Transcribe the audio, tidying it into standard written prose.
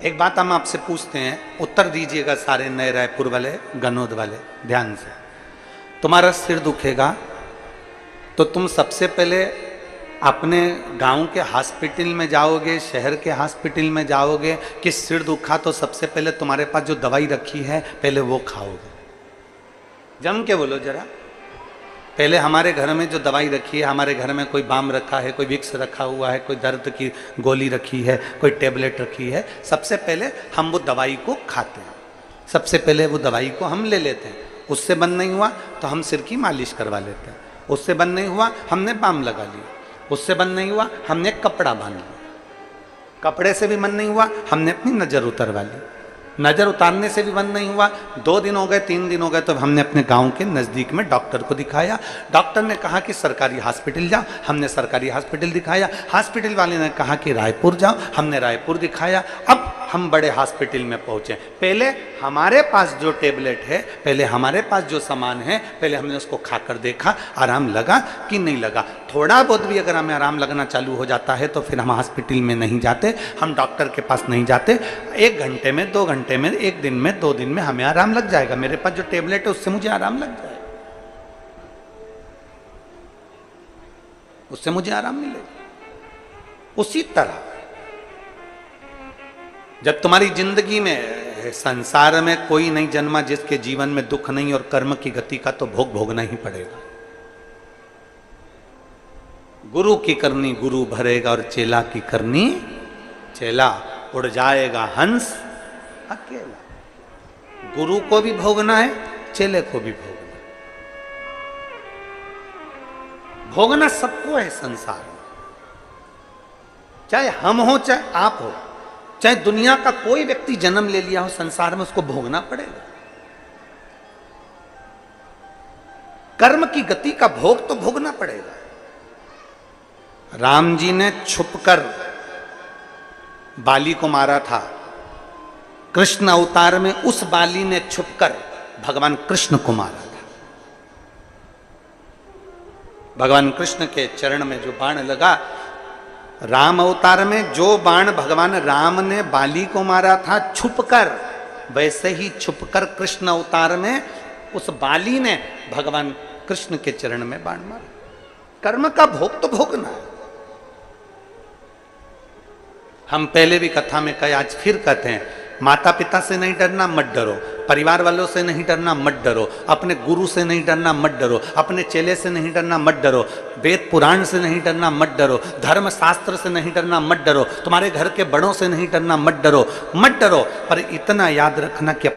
एक बात हम आपसे पूछते हैं, उत्तर दीजिएगा सारे नए रायपुर वाले, गनौद वाले, ध्यान से। तुम्हारा सिर दुखेगा तो तुम सबसे पहले अपने गांव के हॉस्पिटल में जाओगे, शहर के हॉस्पिटल में जाओगे कि सिर दुखा तो सबसे पहले तुम्हारे पास जो दवाई रखी है पहले वो खाओगे? जम के बोलो जरा। पहले हमारे घर में जो दवाई रखी है, हमारे घर में कोई बाम रखा है, कोई विक्स रखा हुआ है, कोई दर्द की गोली रखी है, कोई टेबलेट रखी है, सबसे पहले हम वो दवाई को खाते हैं, सबसे पहले वो दवाई को हम ले लेते हैं। उससे बंद नहीं हुआ तो हम सिर की मालिश करवा लेते हैं, उससे बंद नहीं हुआ हमने बाम लगा लिया, उससे बंद नहीं हुआ हमने कपड़ा बांध लिया, कपड़े से भी बंद नहीं हुआ हमने अपनी नज़र उतरवा ली, नज़र उतारने से भी बंद नहीं हुआ, 2 दिन हो गए, 3 दिन हो गए तो हमने अपने गांव के नज़दीक में डॉक्टर को दिखाया। डॉक्टर ने कहा कि सरकारी हॉस्पिटल जाओ, हमने सरकारी हॉस्पिटल दिखाया। हॉस्पिटल वाले ने कहा कि रायपुर जाओ, हमने रायपुर दिखाया। अब हम बड़े हॉस्पिटल में पहुंचे। पहले हमारे पास जो टेबलेट है, पहले हमारे पास जो सामान है, पहले हमने उसको खाकर देखा आराम लगा कि नहीं लगा। थोड़ा बहुत भी अगर हमें आराम लगना चालू हो जाता है तो फिर हम हॉस्पिटल में नहीं जाते, हम डॉक्टर के पास नहीं जाते। 1 घंटे में, 2 घंटे में, 1 दिन में, 2 दिन में हमें आराम लग जाएगा। मेरे पास जो टेबलेट है उससे मुझे आराम लग जाएगा, उससे मुझे आराम मिलेगा। उसी तरह जब तुम्हारी जिंदगी में, संसार में कोई नहीं जन्मा जिसके जीवन में दुख नहीं और कर्म की गति का तो भोग भोगना ही पड़ेगा। गुरु की करनी गुरु भरेगा और चेला की करनी चेला। उड़ जाएगा हंस अकेला। गुरु को भी भोगना है, चेले को भी भोगना है। भोगना सबको है संसार में, चाहे हम हो चाहे आप हो, चाहे दुनिया का कोई व्यक्ति जन्म ले लिया हो संसार में, उसको भोगना पड़ेगा। कर्म की गति का भोग तो भोगना पड़ेगा। राम जी ने छुपकर बाली को मारा था, कृष्ण अवतार में उस बाली ने छुपकर भगवान कृष्ण को मारा था। भगवान कृष्ण के चरण में जो बाण लगा, राम अवतार में जो बाण भगवान राम ने बाली को मारा था छुपकर, वैसे ही छुपकर कृष्ण अवतार में उस बाली ने भगवान कृष्ण के चरण में बाण मारा। कर्म का भोग तो भोगना है। हम पहले भी कथा में कहे, आज फिर कहते हैं, माता पिता से नहीं डरना मत डरो, परिवार वालों से नहीं डरना मत डरो, अपने गुरु से नहीं डरना मत डरो, अपने चेले से नहीं डरना मत डरो, वेद पुराण से नहीं डरना मत डरो, धर्म शास्त्र से नहीं डरना मत डरो, तुम्हारे घर के बड़ों से नहीं डरना मत डरो, मत डरो। पर इतना याद रखना कि